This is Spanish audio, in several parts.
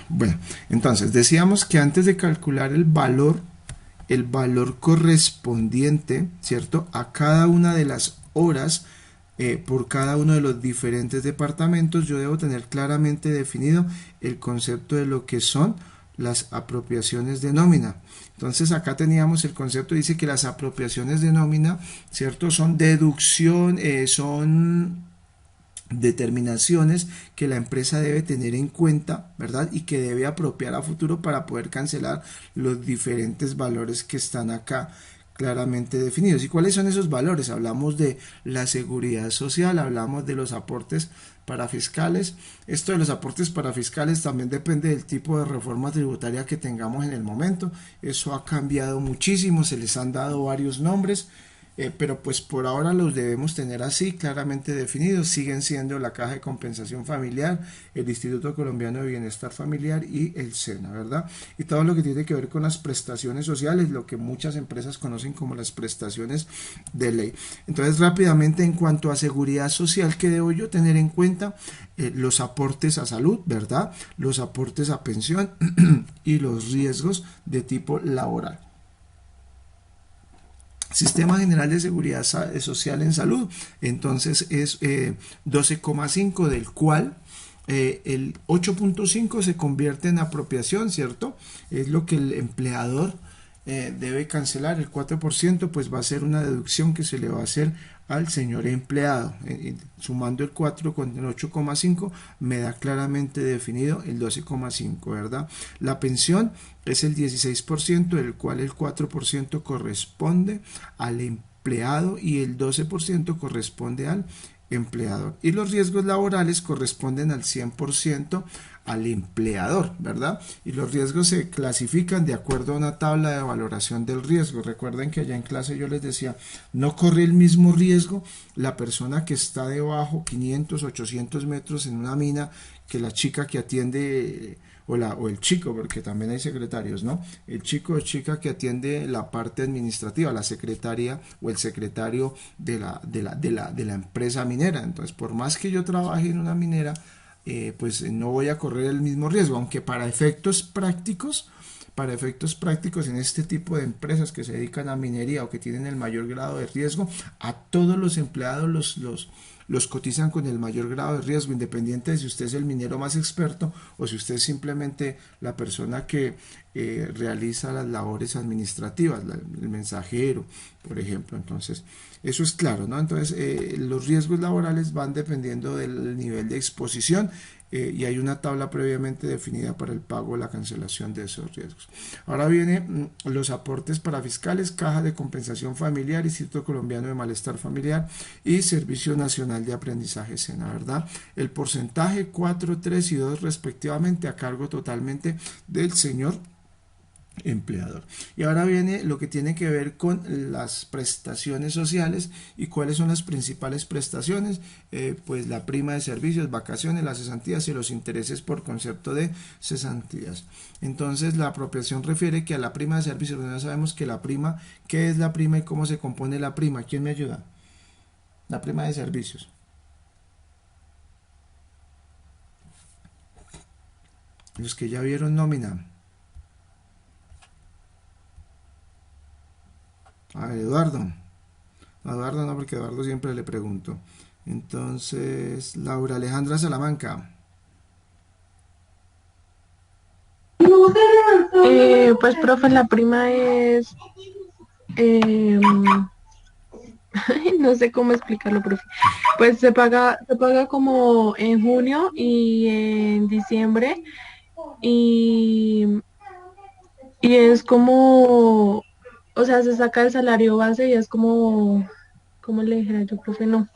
Bueno, entonces decíamos que antes de calcular el valor correspondiente, ¿cierto? A cada una de las horas por cada uno de los diferentes departamentos, yo debo tener claramente definido el concepto de lo que son las apropiaciones de nómina. Entonces acá teníamos el concepto, dice que las apropiaciones de nómina, ¿cierto? Son deducción, son determinaciones que la empresa debe tener en cuenta, ¿verdad? Y que debe apropiar a futuro para poder cancelar los diferentes valores que están acá claramente definidos. ¿Y cuáles son esos valores? Hablamos de la seguridad social, hablamos de los aportes parafiscales. Esto de los aportes parafiscales también depende del tipo de reforma tributaria que tengamos en el momento. Eso ha cambiado muchísimo, se les han dado varios nombres. Pero pues por ahora los debemos tener así claramente definidos. Siguen siendo la Caja de Compensación Familiar, el Instituto Colombiano de Bienestar Familiar y el SENA, ¿verdad? Y todo lo que tiene que ver con las prestaciones sociales, lo que muchas empresas conocen como las prestaciones de ley. Entonces rápidamente, en cuanto a seguridad social, ¿qué debo yo tener en cuenta? Los aportes a salud, ¿verdad? Los aportes a pensión y los riesgos de tipo laboral. Sistema General de Seguridad Social en Salud, entonces es 12,5, del cual el 8,5 se convierte en apropiación, ¿cierto? Es lo que el empleador debe cancelar. El 4% pues va a ser una deducción que se le va a hacer al señor empleado. Sumando el 4 con el 8,5 me da claramente definido el 12,5, ¿verdad? La pensión es el 16%, del cual el 4% corresponde al empleado y el 12% corresponde al empleador. Y los riesgos laborales corresponden al 100% al empleador, ¿verdad? Y los riesgos se clasifican de acuerdo a una tabla de valoración del riesgo. Recuerden que allá en clase yo les decía, no corre el mismo riesgo la persona que está debajo 500, 800 metros en una mina que la chica que atiende o el chico, porque también hay secretarios, ¿no? El chico o chica que atiende la parte administrativa, la secretaria o el secretario de la empresa minera. Entonces, por más que yo trabaje en una minera, pues no voy a correr el mismo riesgo, aunque para efectos prácticos en este tipo de empresas que se dedican a minería o que tienen el mayor grado de riesgo, a todos los empleados los cotizan con el mayor grado de riesgo, independiente de si usted es el minero más experto o si usted es simplemente la persona que realiza las labores administrativas, el mensajero, por ejemplo. Entonces, eso es claro, ¿no? Entonces, los riesgos laborales van dependiendo del nivel de exposición y hay una tabla previamente definida para el pago o la cancelación de esos riesgos. Ahora vienen los aportes parafiscales, Caja de Compensación Familiar, Instituto Colombiano de Malestar Familiar y Servicio Nacional de Aprendizaje SENA, ¿verdad? El porcentaje 4, 3 y 2 respectivamente a cargo totalmente del señor empleador. Y ahora viene lo que tiene que ver con las prestaciones sociales. ¿Y cuáles son las principales prestaciones? Pues la prima de servicios, vacaciones, las cesantías y los intereses por concepto de cesantías. Entonces la apropiación refiere que a la prima de servicios, ya sabemos que la prima, ¿qué es la prima y cómo se compone la prima? ¿Quién me ayuda? La prima de servicios. Los que ya vieron nómina. A ver, Eduardo. Eduardo no, porque Eduardo siempre le pregunto. Entonces, Laura Alejandra Salamanca. Pues, profe, la prima es, eh, no sé cómo explicarlo, profe. Pues se paga como en junio y en diciembre y, y es como, o sea, se saca el salario base y es como, ¿cómo le dijera yo, profe? No.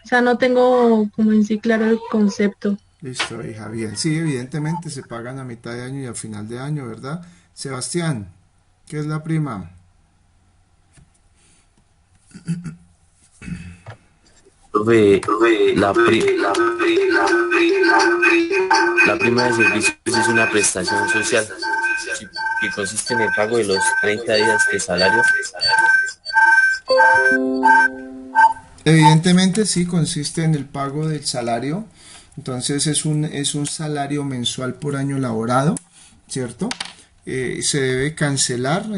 O sea, no tengo como en sí claro el concepto. Listo, hija, bien. Sí, evidentemente se pagan a mitad de año y a final de año, ¿verdad? Sebastián, ¿qué es la prima? Profe, la prima de servicios es una prestación social que consiste en el pago de los 30 días de salario. Evidentemente sí consiste en el pago del salario Entonces es un salario mensual por año laborado, ¿cierto? Se debe cancelar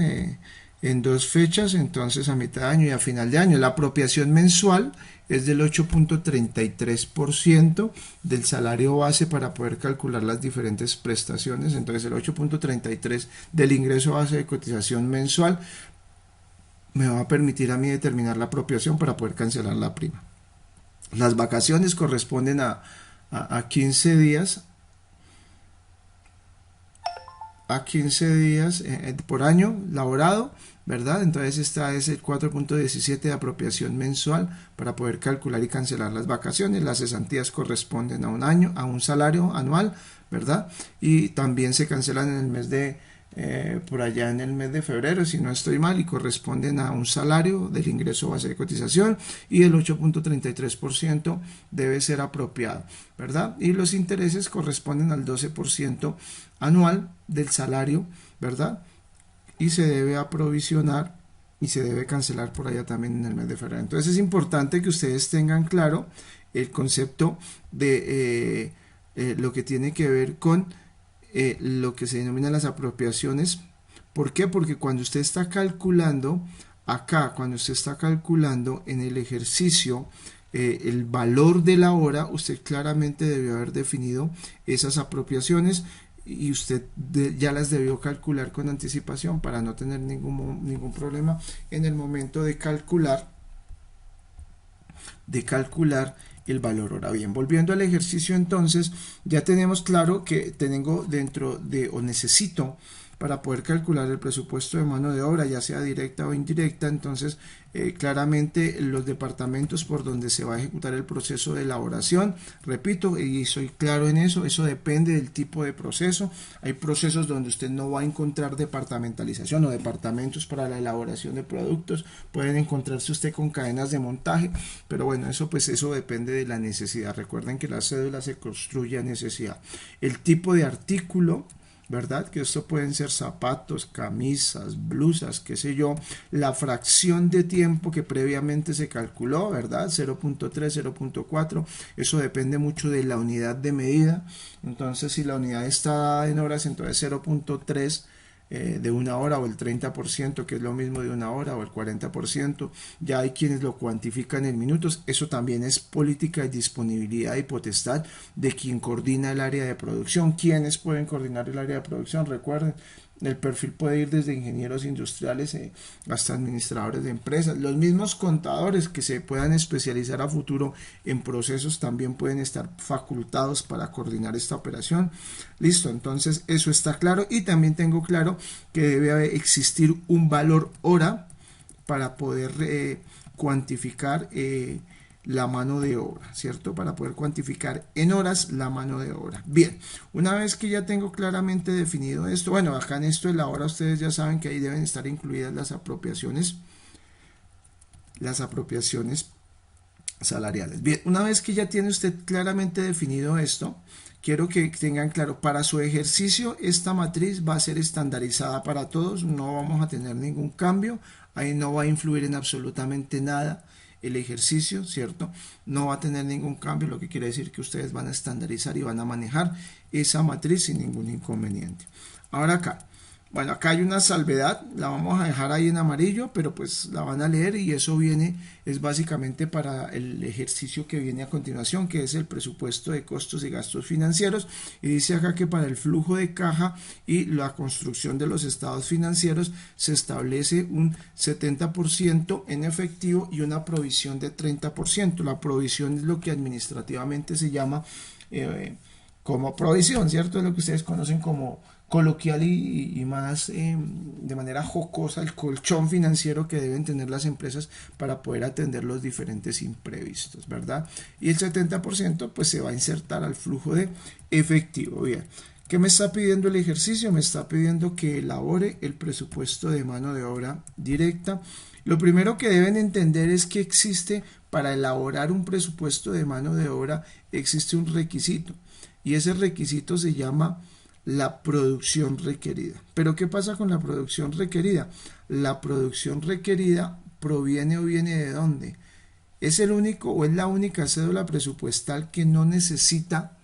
en 2 fechas, entonces a mitad de año y a final de año. La apropiación mensual es del 8.33% del salario base para poder calcular las diferentes prestaciones. Entonces el 8.33% del ingreso base de cotización mensual me va a permitir a mí determinar la apropiación para poder cancelar la prima. Las vacaciones corresponden a 15 días por año laborado, ¿verdad? Entonces esta es el 4.17 de apropiación mensual para poder calcular y cancelar las vacaciones. Las cesantías corresponden a un año, a un salario anual, ¿verdad? Y también se cancelan en el mes de por allá en el mes de febrero, si no estoy mal, y corresponden a un salario del ingreso base de cotización, y el 8.33% debe ser apropiado, ¿verdad? Y los intereses corresponden al 12% anual del salario, ¿verdad? Y se debe aprovisionar y se debe cancelar por allá también en el mes de febrero. Entonces es importante que ustedes tengan claro el concepto de lo que tiene que ver con lo que se denominan las apropiaciones. ¿Por qué? Porque cuando usted está calculando acá, cuando usted está calculando en el ejercicio el valor de la hora, usted claramente debió haber definido esas apropiaciones y usted ya las debió calcular con anticipación para no tener ningún problema en el momento de calcular el valor hora. Bien, volviendo al ejercicio, entonces ya tenemos claro que tengo dentro de, o necesito para poder calcular el presupuesto de mano de obra, ya sea directa o indirecta. Entonces claramente los departamentos por donde se va a ejecutar el proceso de elaboración, repito, y soy claro en eso depende del tipo de proceso. Hay procesos donde usted no va a encontrar departamentalización o departamentos para la elaboración de productos, pueden encontrarse usted con cadenas de montaje, pero bueno, eso depende de la necesidad. Recuerden que la cédula se construye a necesidad. El tipo de artículo, ¿verdad? Que esto pueden ser zapatos, camisas, blusas, qué sé yo. La fracción de tiempo que previamente se calculó, ¿verdad? 0.3, 0.4. Eso depende mucho de la unidad de medida. Entonces, si la unidad está dada en horas, entonces 0.3 de una hora, o el 30%, que es lo mismo de una hora, o el 40%. Ya hay quienes lo cuantifican en minutos. Eso también es política y disponibilidad y potestad de quien coordina el área de producción. ¿Quiénes pueden coordinar el área de producción? Recuerden, el perfil puede ir desde ingenieros industriales hasta administradores de empresas. Los mismos contadores que se puedan especializar a futuro en procesos también pueden estar facultados para coordinar esta operación. Listo, entonces eso está claro, y también tengo claro que debe existir un valor hora para poder cuantificar la mano de obra, ¿cierto? Para poder cuantificar en horas la mano de obra. Bien, una vez que ya tengo claramente definido esto, bueno, acá en esto de la hora ustedes ya saben que ahí deben estar incluidas las apropiaciones salariales. Bien, una vez que ya tiene usted claramente definido esto, quiero que tengan claro, para su ejercicio esta matriz va a ser estandarizada para todos, no vamos a tener ningún cambio, ahí no va a influir en absolutamente nada el ejercicio, ¿cierto? No va a tener ningún cambio, lo que quiere decir que ustedes van a estandarizar y van a manejar esa matriz sin ningún inconveniente. Ahora acá, bueno, acá hay una salvedad, la vamos a dejar ahí en amarillo, pero pues la van a leer, y eso es básicamente para el ejercicio que viene a continuación, que es el presupuesto de costos y gastos financieros, y dice acá que para el flujo de caja y la construcción de los estados financieros se establece un 70% en efectivo y una provisión de 30%. La provisión es lo que administrativamente se llama como provisión, ¿cierto? Es lo que ustedes conocen como coloquial y más de manera jocosa, el colchón financiero que deben tener las empresas para poder atender los diferentes imprevistos, ¿verdad? Y el 70% pues se va a insertar al flujo de efectivo. Bien, ¿qué me está pidiendo el ejercicio? Me está pidiendo que elabore el presupuesto de mano de obra directa. Lo primero que deben entender es que existe, para elaborar un presupuesto de mano de obra, existe un requisito, y ese requisito se llama la producción requerida. Pero ¿qué pasa con la producción requerida? La producción requerida proviene o viene ¿de dónde? Es el único o es la única cédula presupuestal que no necesita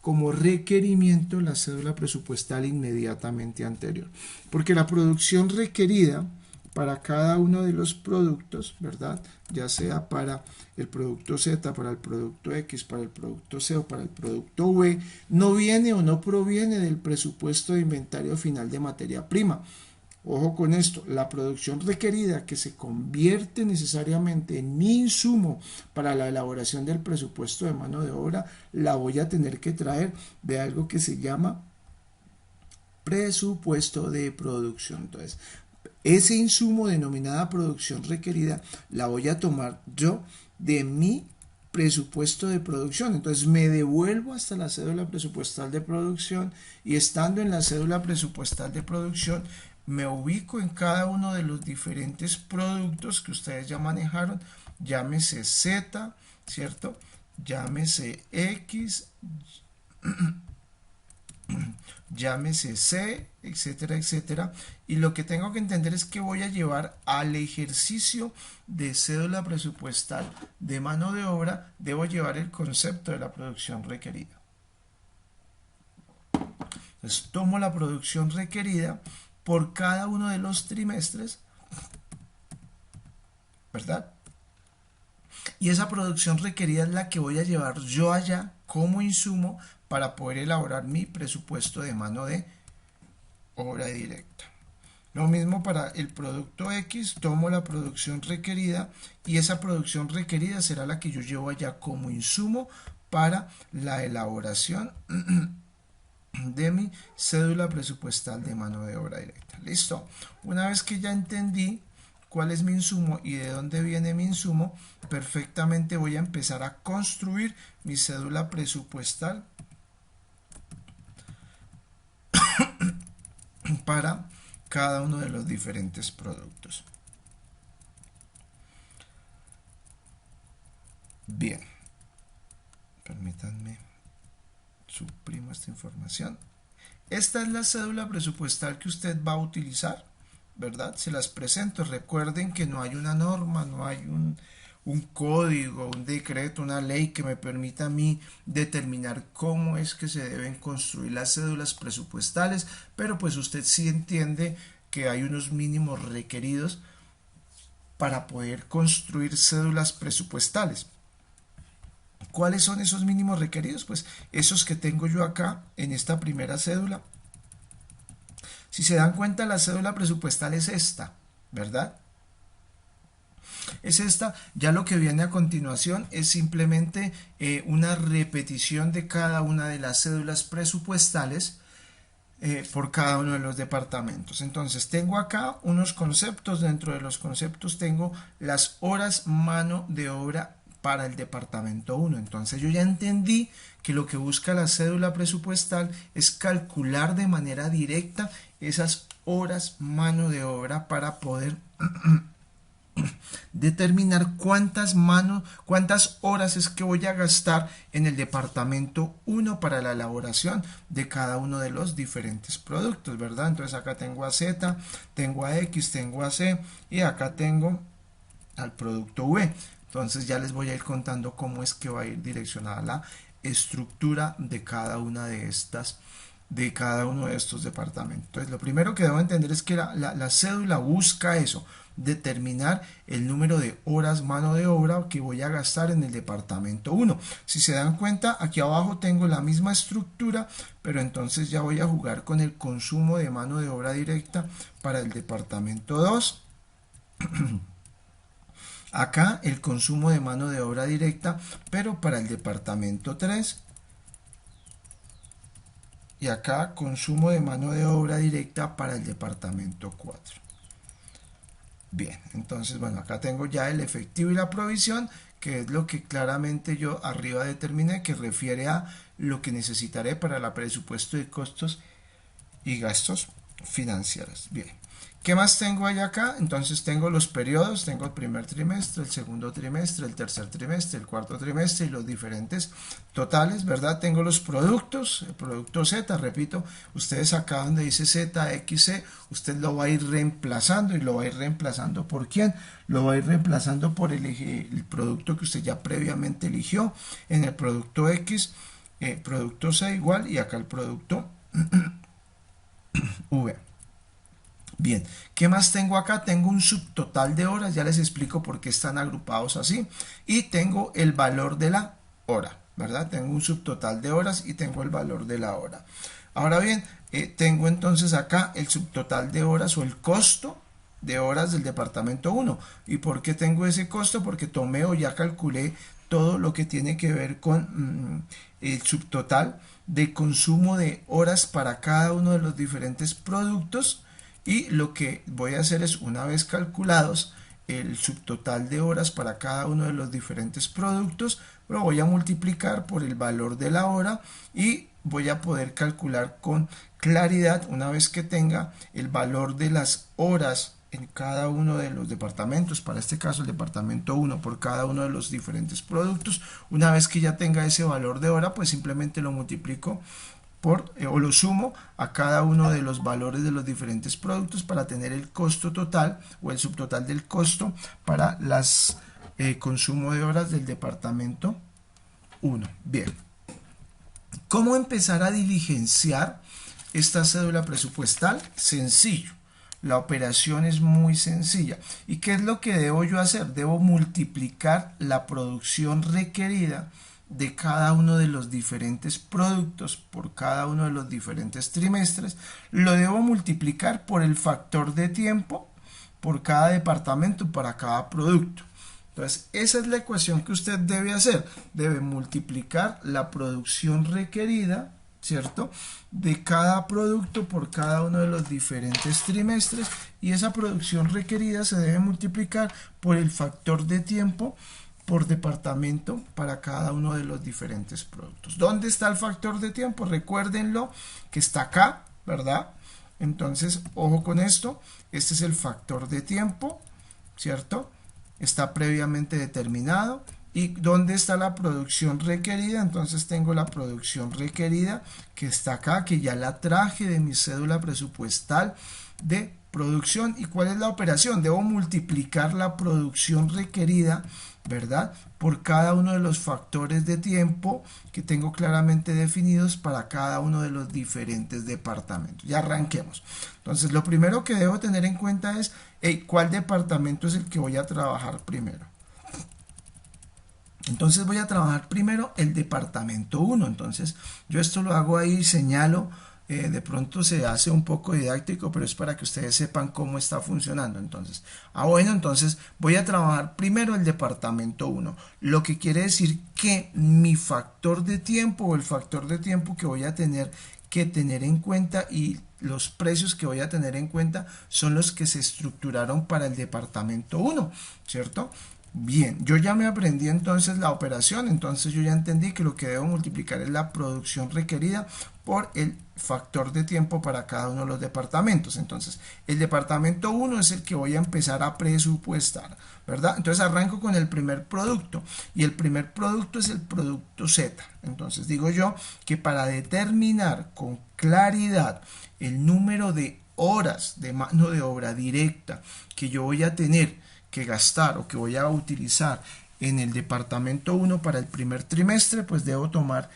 como requerimiento la cédula presupuestal inmediatamente anterior. Porque la producción requerida para cada uno de los productos, ¿verdad? Ya sea para el producto Z, para el producto X, para el producto C o para el producto V, no viene o no proviene del presupuesto de inventario final de materia prima. Ojo con esto, la producción requerida que se convierte necesariamente en mi insumo para la elaboración del presupuesto de mano de obra, la voy a tener que traer de algo que se llama presupuesto de producción. Entonces, ese insumo denominada producción requerida la voy a tomar yo de mi presupuesto de producción. Entonces me devuelvo hasta la cédula presupuestal de producción y estando en la cédula presupuestal de producción me ubico en cada uno de los diferentes productos que ustedes ya manejaron, llámese Z, ¿cierto? Llámese X, llámese C, etcétera, etcétera. Y lo que tengo que entender es que voy a llevar al ejercicio de cédula presupuestal de mano de obra, debo llevar el concepto de la producción requerida. Entonces tomo la producción requerida por cada uno de los trimestres, ¿verdad? Y esa producción requerida es la que voy a llevar yo allá como insumo para poder elaborar mi presupuesto de mano de obra directa. Lo mismo para el producto X, tomo la producción requerida y esa producción requerida será la que yo llevo allá como insumo para la elaboración de mi cédula presupuestal de mano de obra directa. Listo. Una vez que ya entendí cuál es mi insumo y de dónde viene mi insumo, perfectamente voy a empezar a construir mi cédula presupuestal para cada uno de los diferentes productos. Bien, permítanme, suprimo esta información. Esta es la cédula presupuestal que usted va a utilizar, ¿verdad? Se las presento. Recuerden que no hay una norma, no hay un código, un decreto, una ley que me permita a mí determinar cómo es que se deben construir las cédulas presupuestales, pero pues usted sí entiende que hay unos mínimos requeridos para poder construir cédulas presupuestales. ¿Cuáles son esos mínimos requeridos? Pues esos que tengo yo acá en esta primera cédula. Si se dan cuenta, la cédula presupuestal es esta, ¿verdad? Es esta. Ya lo que viene a continuación es simplemente una repetición de cada una de las cédulas presupuestales por cada uno de los departamentos. Entonces tengo acá unos conceptos. Dentro de los conceptos tengo las horas mano de obra para el departamento 1. Entonces yo ya entendí que lo que busca la cédula presupuestal es calcular de manera directa esas horas mano de obra para poder determinar cuántas horas es que voy a gastar en el departamento 1 para la elaboración de cada uno de los diferentes productos, ¿verdad? Entonces acá tengo a Z, tengo a X, tengo a C y acá tengo al producto V. Entonces ya les voy a ir contando cómo es que va a ir direccionada la estructura de cada una de estas, de cada uno de estos departamentos. Entonces lo primero que debo entender es que la cédula busca eso, determinar el número de horas mano de obra que voy a gastar en el departamento 1. Si se dan cuenta, aquí abajo tengo la misma estructura, pero entonces ya voy a jugar con el consumo de mano de obra directa para el departamento 2. Acá el consumo de mano de obra directa, pero para el departamento 3. Y acá consumo de mano de obra directa para el departamento 4. Bien, entonces bueno, acá tengo ya el efectivo y la provisión, que es lo que claramente yo arriba determiné, que refiere a lo que necesitaré para el presupuesto de costos y gastos financieros. Bien. ¿Qué más tengo allá acá? Entonces tengo los periodos, tengo el primer trimestre, el segundo trimestre, el tercer trimestre, el cuarto trimestre y los diferentes totales, ¿verdad? Tengo los productos, el producto Z, repito, ustedes acá donde dice Z, X, C, usted lo va a ir reemplazando y lo va a ir reemplazando ¿por quién? Lo va a ir reemplazando por el producto que usted ya previamente eligió. En el producto X producto C igual, y acá el producto V. Bien, ¿qué más tengo acá? Tengo un subtotal de horas, ya les explico por qué están agrupados así, y tengo el valor de la hora, ¿verdad? Tengo un subtotal de horas y tengo el valor de la hora. Ahora bien, tengo entonces acá el subtotal de horas o el costo de horas del departamento 1. ¿Y por qué tengo ese costo? Porque tomé o ya calculé todo lo que tiene que ver con el subtotal de consumo de horas para cada uno de los diferentes productos, y lo que voy a hacer es, una vez calculados el subtotal de horas para cada uno de los diferentes productos, lo voy a multiplicar por el valor de la hora y voy a poder calcular con claridad, una vez que tenga el valor de las horas en cada uno de los departamentos, para este caso el departamento 1 por cada uno de los diferentes productos. Una vez que ya tenga ese valor de hora, pues simplemente lo multiplico o lo sumo a cada uno de los valores de los diferentes productos para tener el costo total o el subtotal del costo para las consumo de horas del departamento 1. Bien, ¿cómo empezar a diligenciar esta cédula presupuestal? Sencillo. La operación es muy sencilla. ¿Y qué es lo que debo yo hacer? Debo multiplicar la producción requerida de cada uno de los diferentes productos por cada uno de los diferentes trimestres. Lo debo multiplicar por el factor de tiempo por cada departamento para cada producto. Entonces, esa es la ecuación que usted debe hacer. Debe multiplicar la producción requerida, ¿cierto?, de cada producto por cada uno de los diferentes trimestres, y esa producción requerida se debe multiplicar por el factor de tiempo por departamento para cada uno de los diferentes productos. ¿Dónde está el factor de tiempo? Recuérdenlo que está acá, ¿verdad? Entonces, ojo con esto. Este es el factor de tiempo, ¿cierto? Está previamente determinado. ¿Y dónde está la producción requerida? Entonces tengo la producción requerida que está acá, que ya la traje de mi cédula presupuestal de producción. ¿Y cuál es la operación? Debo multiplicar la producción requerida, ¿verdad?, por cada uno de los factores de tiempo que tengo claramente definidos para cada uno de los diferentes departamentos. Ya arranquemos. Entonces, lo primero que debo tener en cuenta es ¿cuál departamento es el que voy a trabajar primero? Entonces voy a trabajar primero el departamento 1. Entonces yo esto lo hago ahí, señalo, de pronto se hace un poco didáctico, pero es para que ustedes sepan cómo está funcionando. Entonces, bueno, entonces voy a trabajar primero el departamento 1, lo que quiere decir que mi factor de tiempo o el factor de tiempo que voy a tener que tener en cuenta y los precios que voy a tener en cuenta son los que se estructuraron para el departamento 1, ¿cierto? Bien, yo ya me aprendí entonces la operación, entonces yo ya entendí que lo que debo multiplicar es la producción requerida por el factor de tiempo para cada uno de los departamentos. Entonces, el departamento 1 es el que voy a empezar a presupuestar, ¿verdad? Entonces arranco con el primer producto, y el primer producto es el producto Z. Entonces digo yo que para determinar con claridad el número de horas de mano de obra directa que yo voy a tener que gastar o que voy a utilizar en el departamento 1 para el primer trimestre, pues debo tomar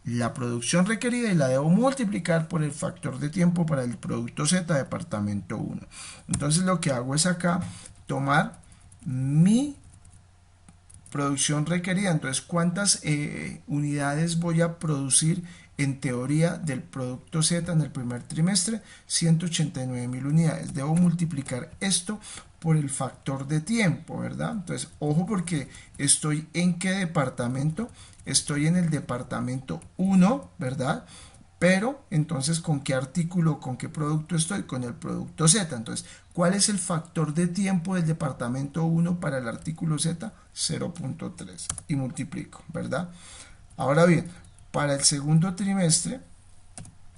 la producción requerida y la debo multiplicar por el factor de tiempo para el producto Z departamento 1. Entonces lo que hago es acá tomar mi producción requerida. Entonces, ¿cuántas unidades voy a producir en teoría del producto Z en el primer trimestre? 189.000 unidades. Debo multiplicar esto por el factor de tiempo, ¿verdad? Entonces, ojo, porque estoy en qué departamento, estoy en el departamento 1, ¿verdad? Pero entonces, ¿con qué artículo, con qué producto estoy? Con el producto Z. Entonces, ¿cuál es el factor de tiempo del departamento 1 para el artículo Z? 0.3 y multiplico, ¿verdad? Ahora bien, para el segundo trimestre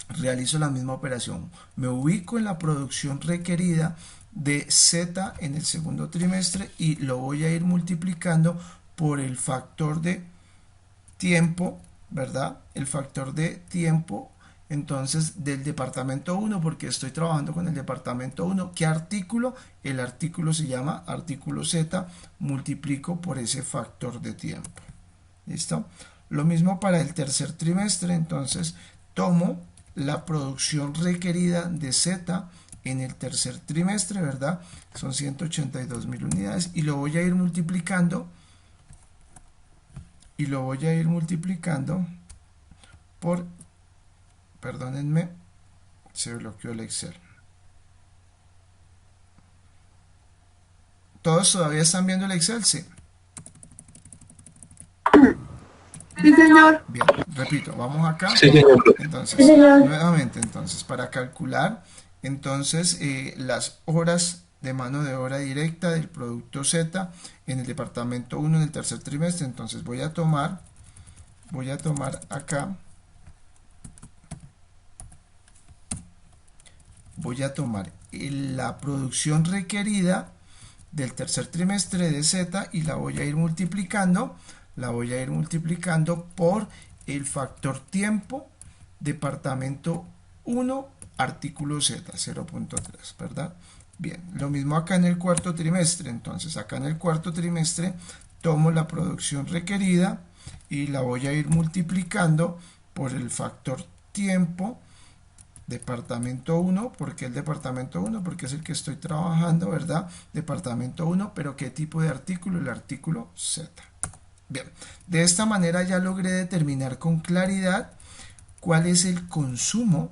realizo la misma operación. Me ubico en la producción requerida de Z en el segundo trimestre y lo voy a ir multiplicando por el factor de tiempo, ¿verdad? El factor de tiempo entonces del departamento 1, porque estoy trabajando con el departamento 1. ¿Qué artículo? El artículo se llama artículo Z, multiplico por ese factor de tiempo. ¿Listo? Lo mismo para el tercer trimestre, entonces tomo la producción requerida de Z en el tercer trimestre, ¿verdad? Son 182.000 unidades y lo voy a ir multiplicando por, perdónenme, se bloqueó el Excel. ¿Todos todavía están viendo el Excel? Sí. Sí, señor. Bien, repito, vamos acá. Sí, señor. Entonces, Sí, señor. nuevamente, entonces, para calcular, entonces, las horas de mano de obra directa del producto Z en el departamento 1 en el tercer trimestre, entonces voy a tomar acá, la producción requerida del tercer trimestre de Z y la voy a ir multiplicando por el factor tiempo departamento 1 artículo Z 0.3, ¿verdad? Bien, lo mismo acá en el cuarto trimestre. Entonces acá en el cuarto trimestre tomo la producción requerida y la voy a ir multiplicando por el factor tiempo departamento 1, ¿por qué el departamento 1? Porque es el que estoy trabajando, ¿verdad? Departamento 1, pero ¿qué tipo de artículo? El artículo Z. Bien, de esta manera ya logré determinar con claridad cuál es el consumo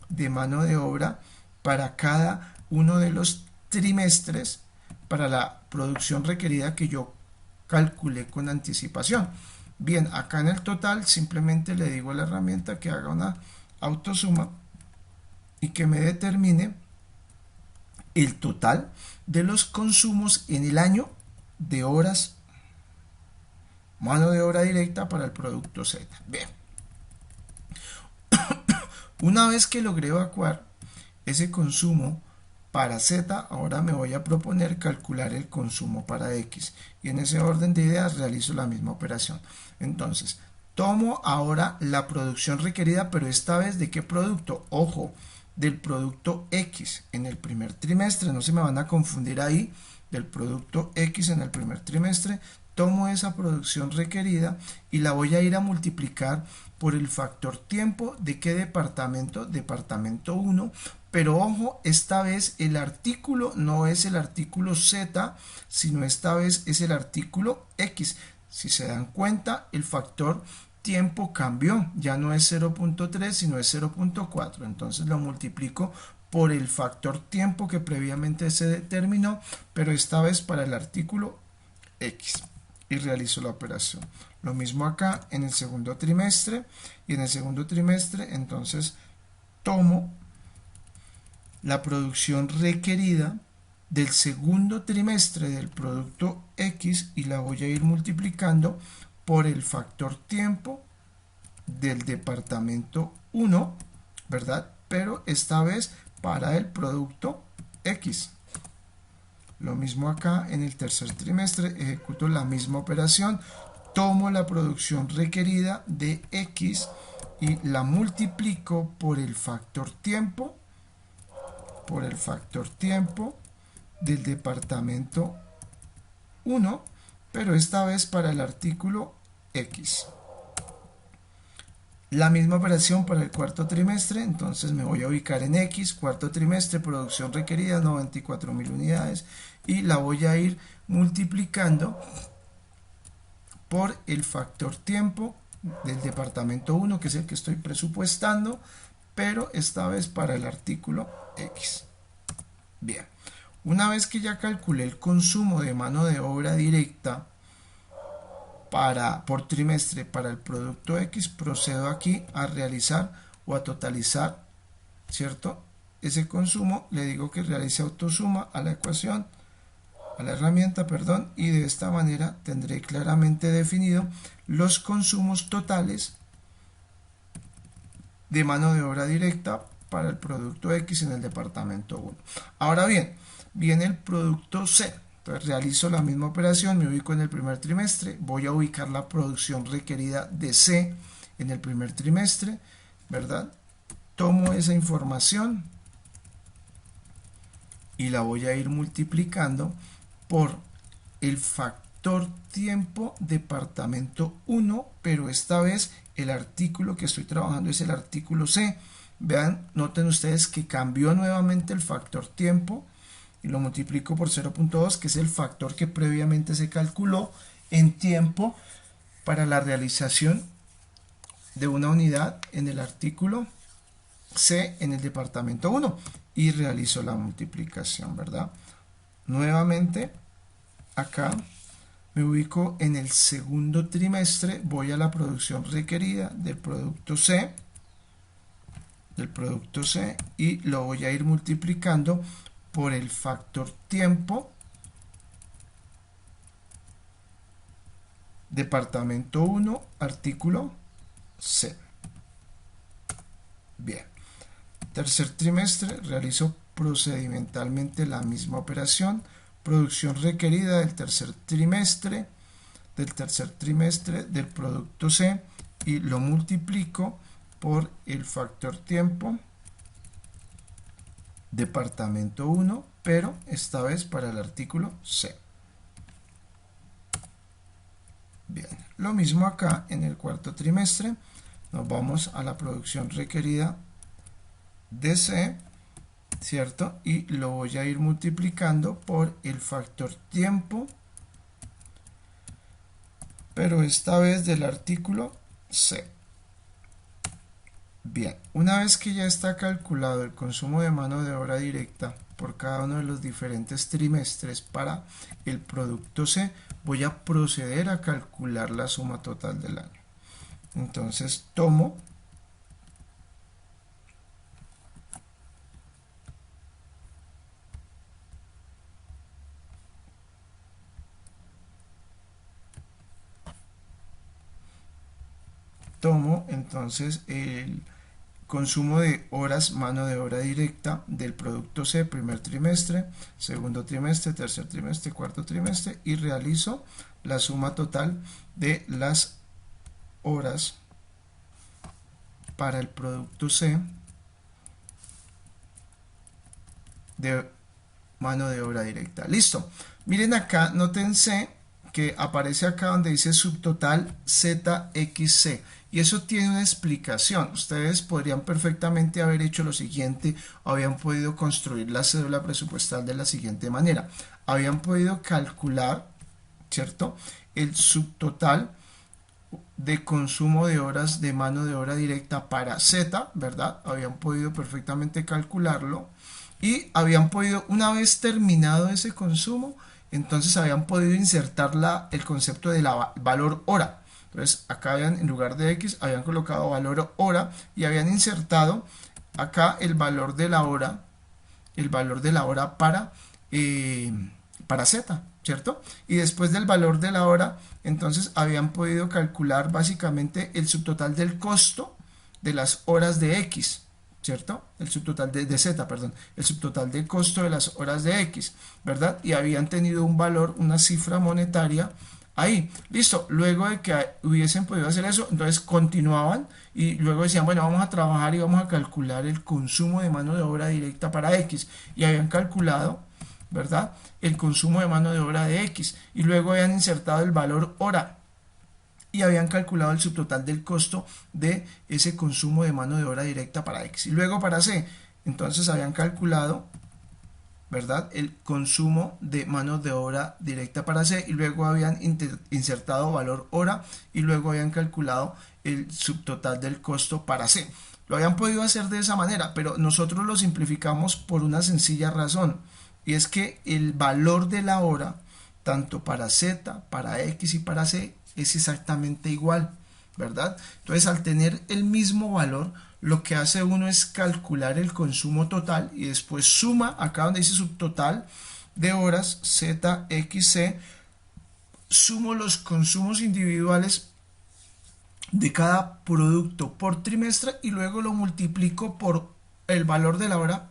de mano de obra para cada uno de los trimestres para la producción requerida que yo calculé con anticipación. Bien, acá en el total simplemente le digo a la herramienta que haga una autosuma y que me determine el total de los consumos en el año de horas, mano de obra directa para el producto Z. Bien. Una vez que logré evacuar ese consumo para Z, ahora me voy a proponer calcular el consumo para X. Y en ese orden de ideas realizo la misma operación. Entonces, tomo ahora la producción requerida, pero esta vez ¿de qué producto? Ojo, del producto X en el primer trimestre, no se me van a confundir ahí, del producto X en el primer trimestre. Tomo esa producción requerida y la voy a ir a multiplicar por el factor tiempo de qué departamento, departamento 1, pero ojo, esta vez el artículo no es el artículo Z, sino esta vez es el artículo X. Si se dan cuenta, el factor tiempo cambió, ya no es 0.3 sino es 0.4, entonces lo multiplico por el factor tiempo que previamente se determinó, pero esta vez para el artículo X y realizo la operación. Lo mismo acá en el segundo trimestre y en el segundo trimestre entonces tomo la producción requerida del segundo trimestre del producto X y la voy a ir multiplicando por el factor tiempo del departamento 1, ¿verdad? Pero esta vez para el producto X. Lo mismo acá en el tercer trimestre, ejecuto la misma operación, tomo la producción requerida de X y la multiplico por el factor tiempo del departamento 1, pero esta vez para el artículo X. La misma operación para el cuarto trimestre, entonces me voy a ubicar en X, cuarto trimestre, producción requerida 94.000 unidades y la voy a ir multiplicando por el factor tiempo del departamento 1, que es el que estoy presupuestando, pero esta vez para el artículo X. Bien, una vez que ya calculé el consumo de mano de obra directa por trimestre para el producto X, procedo aquí a realizar o a totalizar, ¿cierto? Ese consumo, le digo que realice autosuma a la ecuación, a la herramienta, perdón, y de esta manera tendré claramente definido los consumos totales de mano de obra directa para el producto X en el departamento 1. Ahora bien, viene el producto C. Entonces realizo la misma operación, me ubico en el primer trimestre, voy a ubicar la producción requerida de C en el primer trimestre, ¿verdad? Tomo esa información y la voy a ir multiplicando por el factor tiempo departamento 1, pero esta vez el artículo que estoy trabajando es el artículo C. Vean, noten ustedes que cambió nuevamente el factor tiempo y lo multiplico por 0.2, que es el factor que previamente se calculó en tiempo para la realización de una unidad en el artículo C en el departamento 1, y realizo la multiplicación, ¿verdad? Nuevamente acá me ubico en el segundo trimestre, voy a la producción requerida del producto C, y lo voy a ir multiplicando por el factor tiempo departamento 1 artículo C. Bien, tercer trimestre realizo procedimentalmente la misma operación, producción requerida del tercer trimestre del producto C, y lo multiplico por el factor tiempo departamento 1, pero esta vez para el artículo C. Bien, lo mismo acá en el cuarto trimestre, nos vamos a la producción requerida de C, ¿cierto? Y lo voy a ir multiplicando por el factor tiempo, pero esta vez del artículo C. Bien, una vez que ya está calculado el consumo de mano de obra directa por cada uno de los diferentes trimestres para el producto C, voy a proceder a calcular la suma total del año. Entonces tomo entonces el consumo de horas mano de obra directa del producto C, primer trimestre, segundo trimestre, tercer trimestre, cuarto trimestre, y realizo la suma total de las horas para el producto C de mano de obra directa. Listo. Miren acá, nótense que aparece acá donde dice subtotal ZXC, y eso tiene una explicación. Ustedes podrían perfectamente haber hecho lo siguiente, habían podido construir la cédula presupuestal de la siguiente manera: habían podido calcular, ¿cierto?, el subtotal de consumo de horas de mano de obra directa para Z, ¿verdad? Habían podido perfectamente calcularlo, y habían podido, una vez terminado ese consumo, entonces habían podido insertar el concepto de la valor hora. Entonces acá habían, en lugar de X, habían colocado valor hora, y habían insertado acá el valor de la hora, para Z, ¿cierto? Y después del valor de la hora, entonces habían podido calcular básicamente el subtotal del costo de las horas de X, ¿cierto? El subtotal de Z, perdón, el subtotal del costo de las horas de X, ¿verdad? Y habían tenido un valor, una cifra monetaria ahí. Listo. Luego de que hubiesen podido hacer eso, entonces continuaban y luego decían, bueno, vamos a trabajar y vamos a calcular el consumo de mano de obra directa para X, y habían calculado, ¿verdad?, el consumo de mano de obra de X, y luego habían insertado el valor hora y habían calculado el subtotal del costo de ese consumo de mano de obra directa para X. Y luego para C, entonces habían calculado, ¿verdad?, el consumo de mano de obra directa para C, y luego habían insertado valor hora, y luego habían calculado el subtotal del costo para C. Lo habían podido hacer de esa manera, pero nosotros lo simplificamos por una sencilla razón, y es que el valor de la hora, tanto para Z, para X y para C, es exactamente igual, ¿verdad? Entonces, al tener el mismo valor, lo que hace uno es calcular el consumo total y después suma, acá donde dice subtotal de horas, ZXC, sumo los consumos individuales de cada producto por trimestre y luego lo multiplico por el valor de la hora,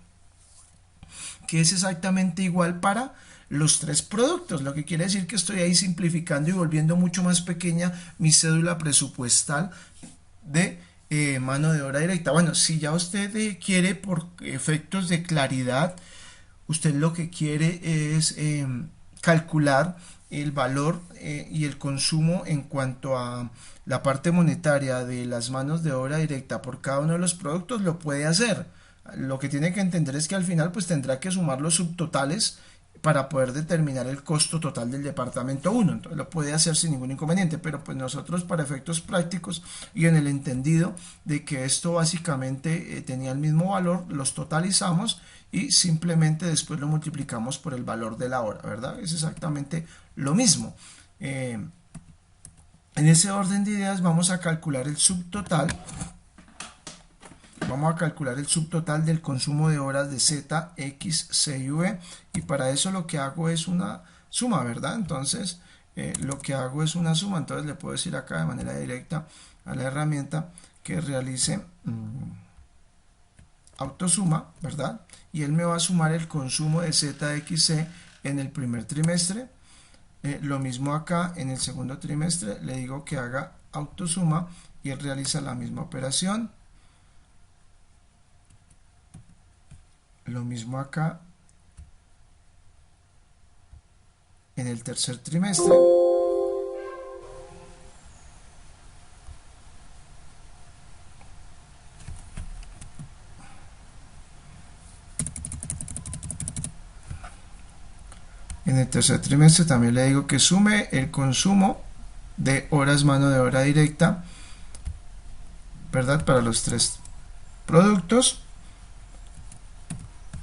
que es exactamente igual para los tres productos, lo que quiere decir que estoy ahí simplificando y volviendo mucho más pequeña mi cédula presupuestal de mano de obra directa. Bueno, si ya usted quiere, por efectos de claridad, usted lo que quiere es calcular el valor y el consumo en cuanto a la parte monetaria de las manos de obra directa por cada uno de los productos, lo puede hacer. Lo que tiene que entender es que al final pues tendrá que sumar los subtotales para poder determinar el costo total del departamento 1. Entonces lo puede hacer sin ningún inconveniente, pero pues nosotros, para efectos prácticos y en el entendido de que esto básicamente tenía el mismo valor, los totalizamos y simplemente después lo multiplicamos por el valor de la hora, ¿verdad? Es exactamente lo mismo. En ese orden de ideas vamos a calcular el subtotal. Vamos a calcular el subtotal del consumo de horas de Z, X, C y V, y para eso lo que hago es una suma, ¿verdad? Entonces lo que hago es una suma. Entonces le puedo decir acá de manera directa a la herramienta que realice autosuma, ¿verdad? Y él me va a sumar el consumo de Z, X, C en el primer trimestre. Lo mismo acá en el segundo trimestre, le digo que haga autosuma y él realiza la misma operación. Lo mismo acá en el tercer trimestre. En el tercer trimestre también le digo que sume el consumo de horas mano de obra directa, ¿verdad? Para los 3 productos.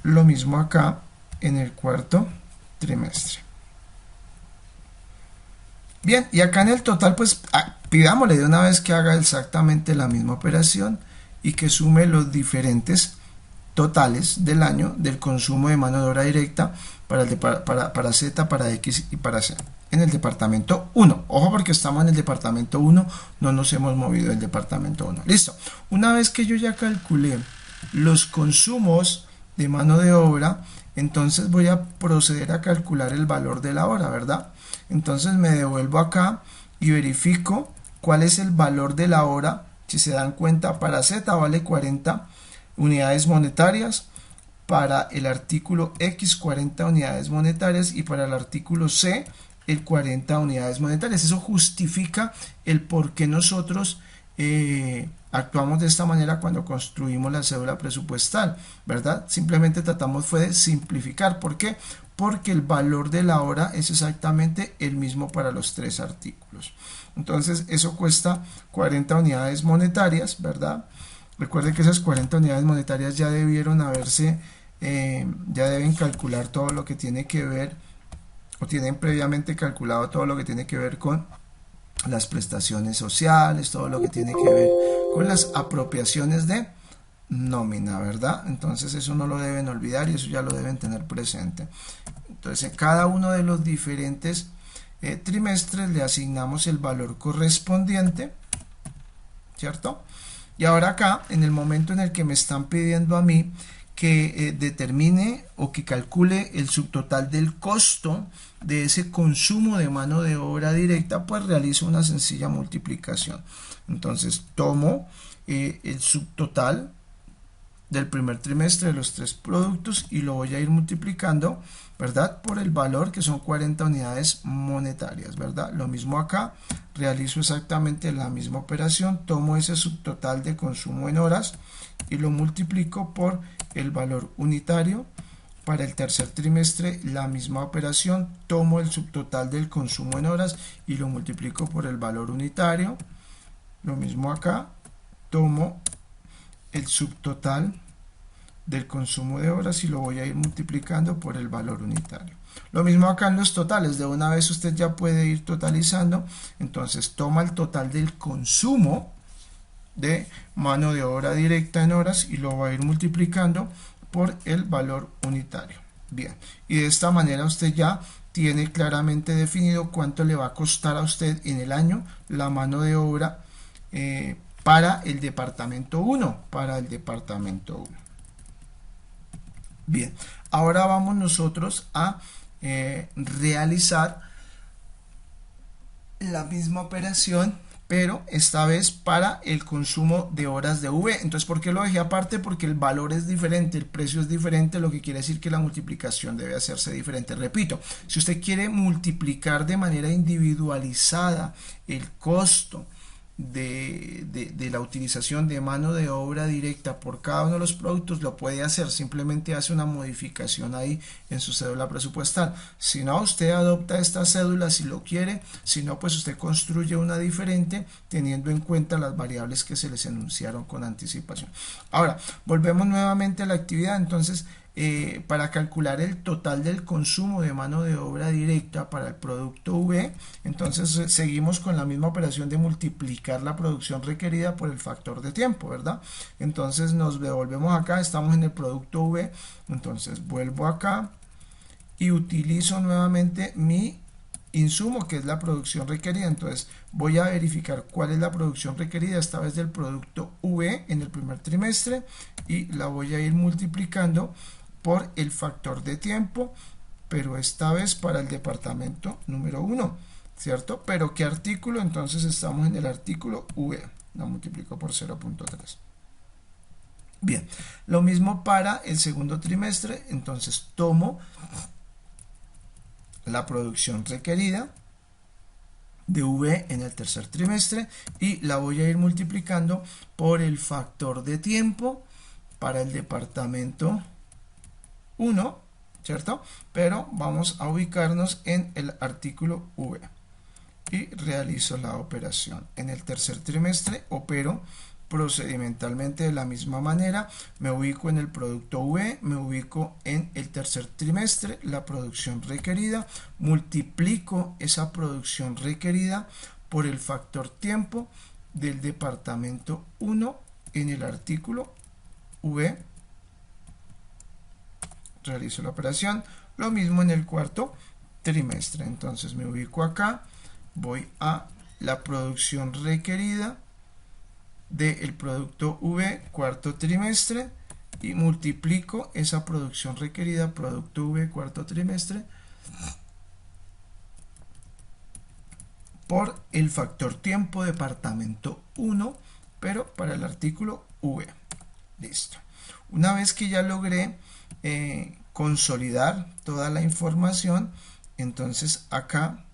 Lo mismo acá en el cuarto trimestre. Bien, y acá en el total pues pidámosle de una vez que haga exactamente la misma operación y que sume los diferentes totales del año del consumo de mano de obra directa para Z, para X y para C en el departamento 1. Ojo, porque estamos en el departamento 1, no nos hemos movido del departamento 1. Listo. Una vez que yo ya calculé los consumos de mano de obra, entonces voy a proceder a calcular el valor de la hora, ¿verdad? Entonces me devuelvo acá y verifico cuál es el valor de la hora. Si se dan cuenta, para Z vale 40 unidades monetarias, para el artículo X 40 unidades monetarias y para el artículo C el 40 unidades monetarias. Eso justifica el por qué nosotros actuamos de esta manera cuando construimos la cédula presupuestal, ¿verdad? Simplemente tratamos fue de simplificar. ¿Por qué? Porque el valor de la hora es exactamente el mismo para los 3 artículos. Entonces eso cuesta 40 unidades monetarias, ¿verdad? Recuerden que esas 40 unidades monetarias ya debieron haberse, ya deben calcular todo lo que tiene que ver, o tienen previamente calculado todo lo que tiene que ver con las prestaciones sociales, todo lo que tiene que ver con las apropiaciones de nómina, ¿verdad? Entonces eso no lo deben olvidar y eso ya lo deben tener presente. Entonces en cada uno de los diferentes trimestres le asignamos el valor correspondiente, ¿cierto? Y ahora acá, en el momento en el que me están pidiendo a mí que determine o que calcule el subtotal del costo de ese consumo de mano de obra directa, pues realizo una sencilla multiplicación. Entonces tomo el subtotal del primer trimestre de los 3 productos y lo voy a ir multiplicando, ¿verdad? Por el valor, que son 40 unidades monetarias, ¿verdad? Lo mismo acá, realizo exactamente la misma operación, tomo ese subtotal de consumo en horas y lo multiplico por el valor unitario. Para el tercer trimestre la misma operación, tomo el subtotal del consumo en horas y lo multiplico por el valor unitario. Lo mismo acá, tomo el subtotal del consumo de horas y lo voy a ir multiplicando por el valor unitario. Lo mismo acá en los totales, de una vez usted ya puede ir totalizando. Entonces toma el total del consumo de mano de obra directa en horas y lo va a ir multiplicando por el valor unitario. Bien, y de esta manera usted ya tiene claramente definido cuánto le va a costar a usted en el año la mano de obra para el departamento 1, Bien, ahora vamos nosotros a realizar la misma operación pero esta vez para el consumo de horas de V. Entonces, ¿por qué lo dejé aparte? Porque el valor es diferente, el precio es diferente, lo que quiere decir que la multiplicación debe hacerse diferente. Repito, si usted quiere multiplicar de manera individualizada el costo de la utilización de mano de obra directa por cada uno de los productos, lo puede hacer, simplemente hace una modificación ahí en su cédula presupuestal. Si no, usted adopta esta cédula si lo quiere, si no, pues usted construye una diferente teniendo en cuenta las variables que se les enunciaron con anticipación. Ahora, volvemos nuevamente a la actividad. Entonces, para calcular el total del consumo de mano de obra directa para el producto V, entonces seguimos con la misma operación de multiplicar la producción requerida por el factor de tiempo, ¿verdad? Entonces nos devolvemos acá, estamos en el producto V, entonces vuelvo acá y utilizo nuevamente mi insumo, que es la producción requerida. Entonces voy a verificar cuál es la producción requerida, esta vez del producto V en el primer trimestre, y la voy a ir multiplicando por el factor de tiempo, pero esta vez para el departamento número 1, ¿cierto? Pero ¿qué artículo? Entonces estamos en el artículo V, la multiplico por 0.3. Bien, lo mismo para el segundo trimestre. Entonces tomo la producción requerida de V en el tercer trimestre y la voy a ir multiplicando por el factor de tiempo para el departamento 1, ¿cierto? Pero vamos a ubicarnos en el artículo V y realizo la operación. En el tercer trimestre opero procedimentalmente de la misma manera, me ubico en el producto V, me ubico en el tercer trimestre, la producción requerida, multiplico esa producción requerida por el factor tiempo del departamento 1 en el artículo V, realizo la operación. Lo mismo en el cuarto trimestre. Entonces me ubico acá, voy a la producción requerida del producto V cuarto trimestre y multiplico esa producción requerida, producto V cuarto trimestre, por el factor tiempo departamento 1, pero para el artículo V. Listo. Una vez que ya logré consolidar toda la información, entonces acá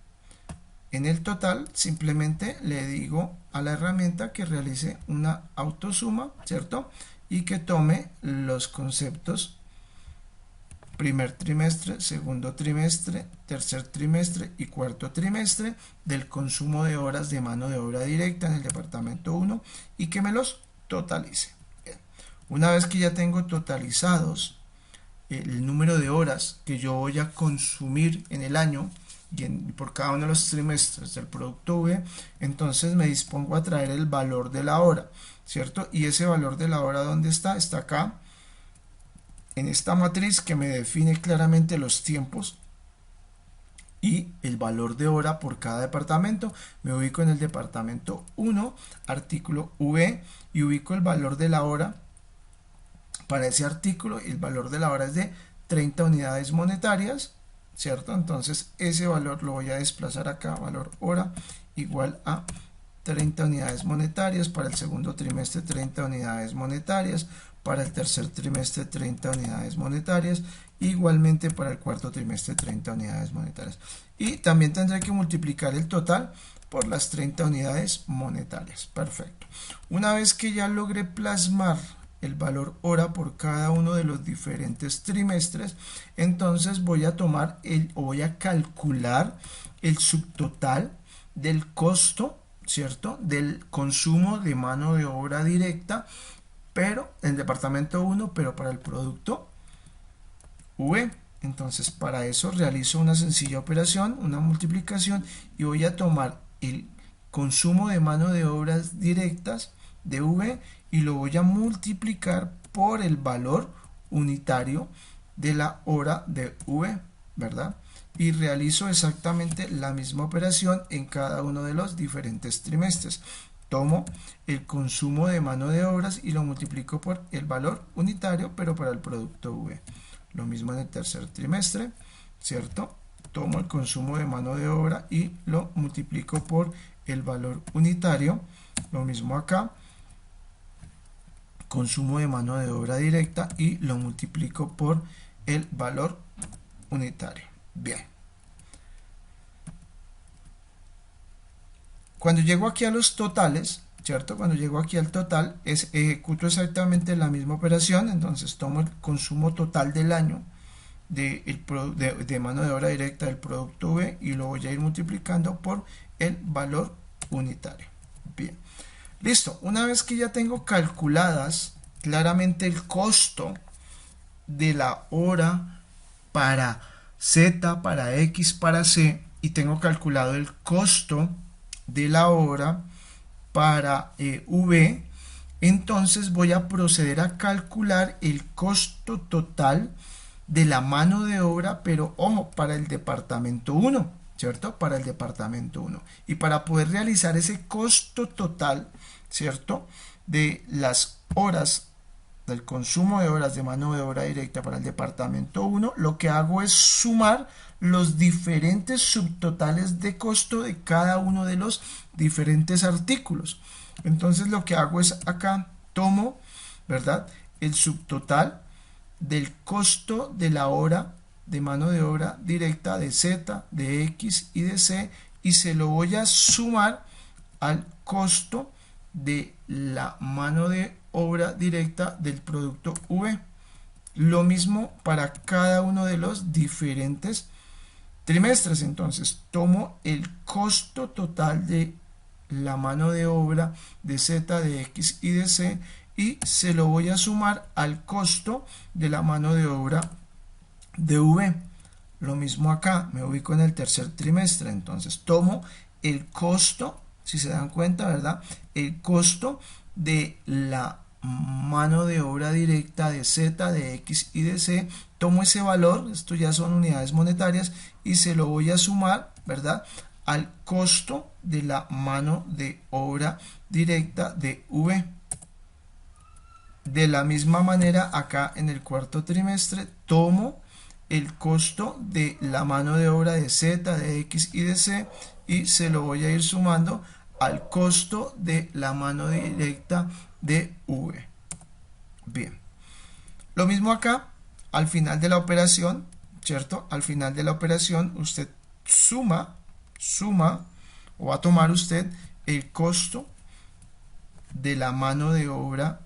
en el total simplemente le digo a la herramienta que realice una autosuma, ¿cierto? Y que tome los conceptos primer trimestre, segundo trimestre, tercer trimestre y cuarto trimestre del consumo de horas de mano de obra directa en el departamento 1 y que me los totalice. Bien. Una vez que ya tengo totalizados el número de horas que yo voy a consumir en el año y por cada uno de los trimestres del producto V, entonces me dispongo a traer el valor de la hora, ¿cierto? Y ese valor de la hora, ¿dónde está? Está acá, en esta matriz que me define claramente los tiempos y el valor de hora por cada departamento. Me ubico en el departamento 1, artículo V, y ubico el valor de la hora para ese artículo, y el valor de la hora es de 30 unidades monetarias, ¿cierto? Entonces ese valor lo voy a desplazar acá, valor hora igual a 30 unidades monetarias, para el segundo trimestre 30 unidades monetarias, para el tercer trimestre 30 unidades monetarias, igualmente para el cuarto trimestre 30 unidades monetarias. Y también tendré que multiplicar el total por las 30 unidades monetarias. Perfecto. Una vez que ya logré plasmar el valor hora por cada uno de los diferentes trimestres, entonces voy a tomar voy a calcular el subtotal del costo, ¿cierto?, del consumo de mano de obra directa, pero en el departamento 1, pero para el producto V. Entonces para eso realizo una sencilla operación, una multiplicación, y voy a tomar el consumo de mano de obras directas de V y lo voy a multiplicar por el valor unitario de la hora de V, ¿verdad? Y realizo exactamente la misma operación en cada uno de los diferentes trimestres. Tomo el consumo de mano de obras y lo multiplico por el valor unitario, pero para el producto V. Lo mismo en el tercer trimestre, ¿cierto? Tomo el consumo de mano de obra y lo multiplico por el valor unitario, lo mismo acá, consumo de mano de obra directa, y lo multiplico por el valor unitario. Bien. Cuando llego aquí a los totales, ¿cierto? Cuando llego aquí al total, ejecuto exactamente la misma operación. Entonces tomo el consumo total del año de mano de obra directa del producto V y lo voy a ir multiplicando por el valor unitario. Bien, listo. Una vez que ya tengo calculadas claramente el costo de la hora para Z, para X, para C, y tengo calculado el costo de la hora para V, entonces voy a proceder a calcular el costo total de la mano de obra, pero ojo, para el departamento 1, ¿cierto? Para el departamento 1. Y para poder realizar ese costo total, ¿cierto? De las horas, del consumo de horas de mano de obra directa para el departamento 1, lo que hago es sumar los diferentes subtotales de costo de cada uno de los diferentes artículos. Entonces lo que hago es acá tomo, ¿verdad?, el subtotal del costo de la hora de mano de obra directa de Z, de X y de C, y se lo voy a sumar al costo de la mano de obra directa del producto V. Lo mismo para cada uno de los diferentes trimestres. Entonces tomo el costo total de la mano de obra de Z, de X y de C, y se lo voy a sumar al costo de la mano de obra de V. Lo mismo acá, me ubico en el tercer trimestre. Entonces tomo el costo, si se dan cuenta, ¿verdad?, el costo de la mano de obra directa de Z, de X y de C, tomo ese valor, esto ya son unidades monetarias, y se lo voy a sumar, ¿verdad?, al costo de la mano de obra directa de V. De la misma manera, acá en el cuarto trimestre, tomo el costo de la mano de obra de Z, de X y de C, y se lo voy a ir sumando al costo de la mano directa de V. Bien, lo mismo acá, al final de la operación, ¿cierto? Al final de la operación usted suma, o va a tomar usted el costo de la mano de obra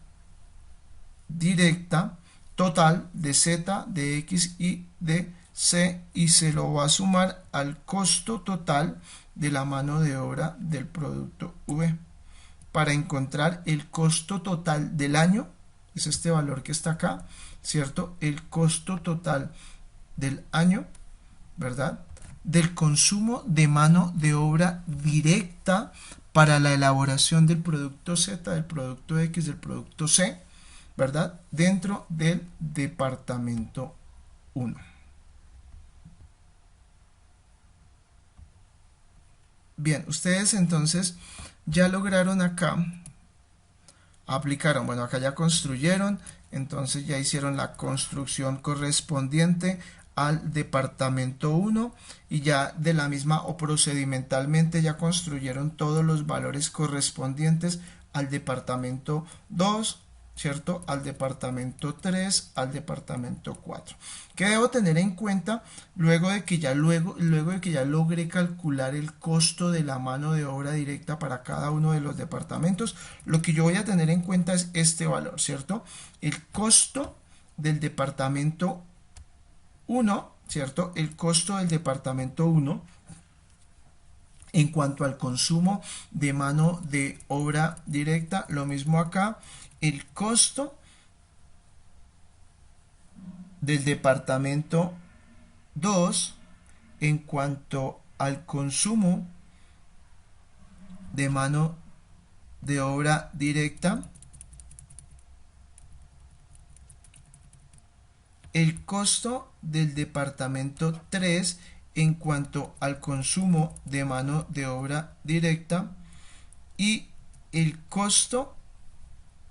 directa total de Z, de X y de C, y se lo va a sumar al costo total de la mano de obra del producto V, para encontrar el costo total del año. Es este valor que está acá, ¿cierto? El costo total del año, ¿verdad?, del consumo de mano de obra directa para la elaboración del producto Z, del producto X, del producto C, ¿verdad?, dentro del departamento 1. Bien, ustedes entonces ya lograron acá, aplicaron, bueno, acá ya construyeron, entonces ya hicieron la construcción correspondiente al departamento 1, y ya de la misma o procedimentalmente ya construyeron todos los valores correspondientes al departamento 2, ¿cierto?, al departamento 3, al departamento 4. ¿Qué debo tener en cuenta luego de que ya logré calcular el costo de la mano de obra directa para cada uno de los departamentos? Lo que yo voy a tener en cuenta es este valor, ¿cierto? El costo del departamento 1, ¿cierto? El costo del departamento 1 en cuanto al consumo de mano de obra directa, lo mismo acá, el costo del departamento 2 en cuanto al consumo de mano de obra directa, el costo del departamento 3 en cuanto al consumo de mano de obra directa, y el costo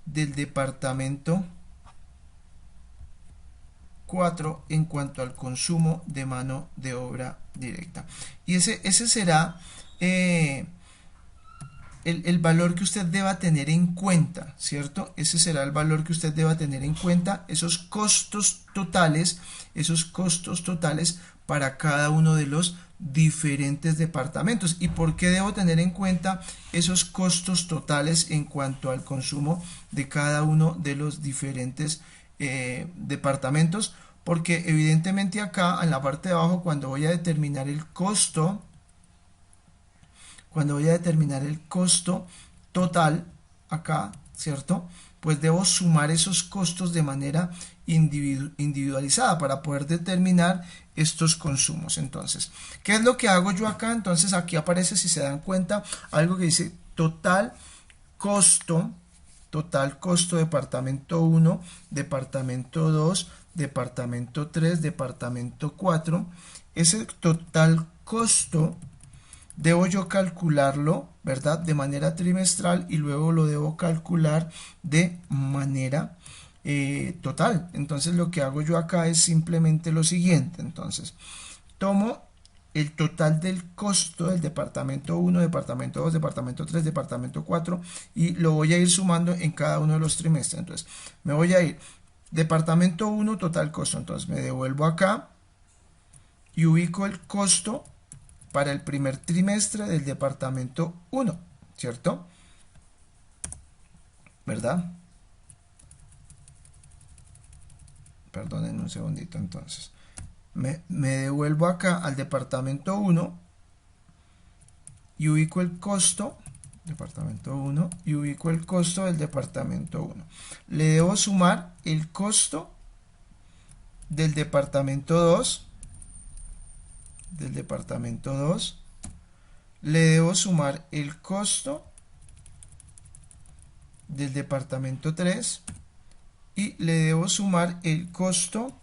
del departamento 4 en cuanto al consumo de mano de obra directa. Y ese será el valor que usted deba tener en cuenta, ¿cierto? Ese será el valor que usted deba tener en cuenta, esos costos totales para cada uno de los diferentes departamentos. ¿Y por qué debo tener en cuenta esos costos totales en cuanto al consumo de cada uno de los diferentes departamentos? Porque evidentemente acá en la parte de abajo, cuando voy a determinar el costo total acá, ¿cierto? Pues debo sumar esos costos de manera individualizada para poder determinar estos consumos. Entonces, ¿qué es lo que hago yo acá? Entonces aquí aparece, si se dan cuenta, algo que dice total costo departamento 1, departamento 2, departamento 3, departamento 4. Ese total costo debo yo calcularlo, ¿verdad? De manera trimestral y luego lo debo calcular de manera total. Entonces lo que hago yo acá es simplemente lo siguiente. Entonces tomo el total del costo del departamento 1, departamento 2, departamento 3, departamento 4 y lo voy a ir sumando en cada uno de los trimestres. Entonces me voy a ir departamento 1, total costo. Entonces me devuelvo acá y ubico el costo para el primer trimestre del departamento 1, ¿cierto? ¿Verdad? Perdonen un segundito, entonces. Me devuelvo acá al departamento 1 y ubico el costo, departamento 1, y ubico el costo del departamento 1. Le debo sumar el costo del departamento 2, le debo sumar el costo del departamento 3 y le debo sumar el costo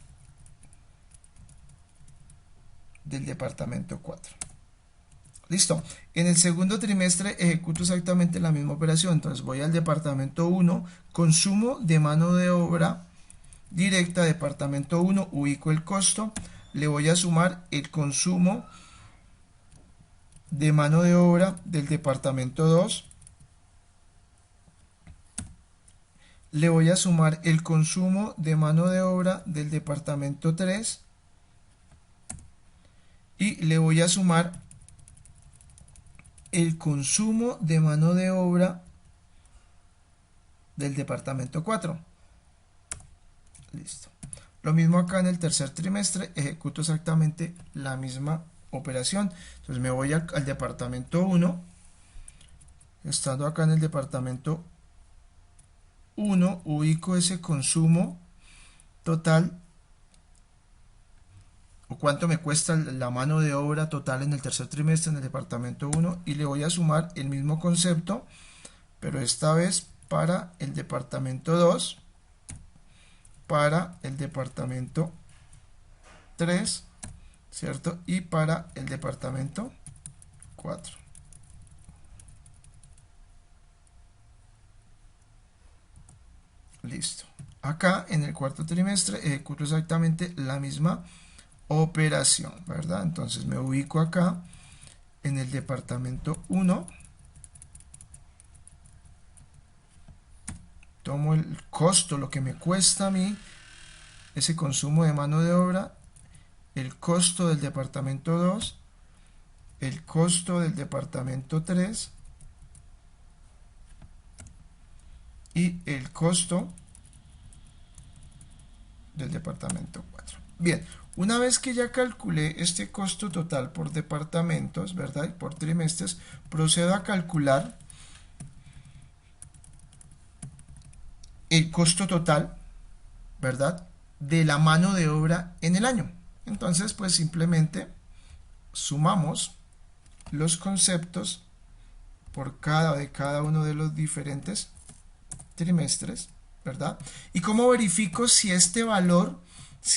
del departamento 4. Listo. En el segundo trimestre ejecuto exactamente la misma operación. Entonces voy al departamento 1, consumo de mano de obra directa, departamento 1, ubico el costo, le voy a sumar el consumo de mano de obra del departamento 2, le voy a sumar el consumo de mano de obra del departamento 3 y le voy a sumar el consumo de mano de obra del departamento 4. Listo. Lo mismo acá en el tercer trimestre, ejecuto exactamente la misma operación. Entonces me voy al departamento 1, estando acá en el departamento 1, ubico ese consumo total, o cuánto me cuesta la mano de obra total en el tercer trimestre en el departamento 1, y le voy a sumar el mismo concepto, pero esta vez para el departamento 2, para el departamento 3, ¿cierto? Y para el departamento 4. Listo. Acá en el cuarto trimestre ejecuto exactamente la misma operación, ¿verdad? Entonces me ubico acá en el departamento 1, tomo el costo, lo que me cuesta a mí ese consumo de mano de obra, el costo del departamento 2, el costo del departamento 3 y el costo del departamento 4. Bien, una vez que ya calculé este costo total por departamentos, ¿verdad? Y por trimestres, procedo a calcular el costo total, ¿verdad? De la mano de obra en el año. Entonces, pues simplemente sumamos los conceptos por cada uno de los diferentes trimestres, ¿verdad? ¿Y cómo verifico si si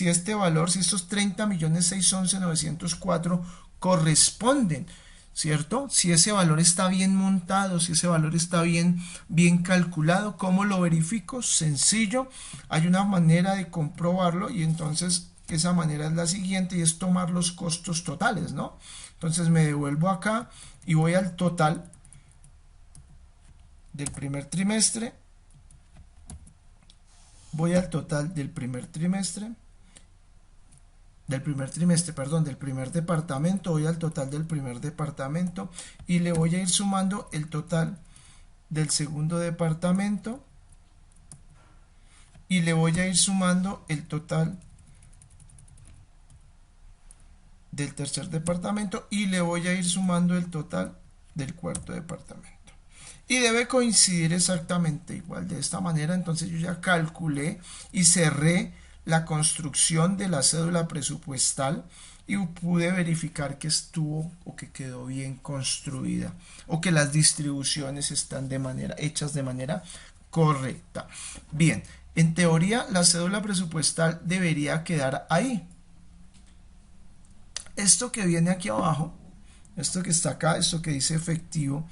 estos 30.611.904 corresponden, ¿cierto? Si ese valor está bien montado, si ese valor está bien calculado? ¿Cómo lo verifico? Sencillo, hay una manera de comprobarlo y entonces esa manera es la siguiente y es tomar los costos totales, ¿no? Entonces me devuelvo acá y voy al total del primer trimestre, voy al total del primer trimestre, del primer departamento, voy al total del primer departamento y le voy a ir sumando el total del segundo departamento y le voy a ir sumando el total del tercer departamento y le voy a ir sumando el total del cuarto departamento. Y debe coincidir exactamente igual. De esta manera, entonces yo ya calculé y cerré la construcción de la cédula presupuestal y pude verificar que estuvo o que quedó bien construida o que las distribuciones están hechas de manera correcta. Bien, en teoría la cédula presupuestal debería quedar ahí. Esto que viene aquí abajo, esto que está acá, esto que dice efectivo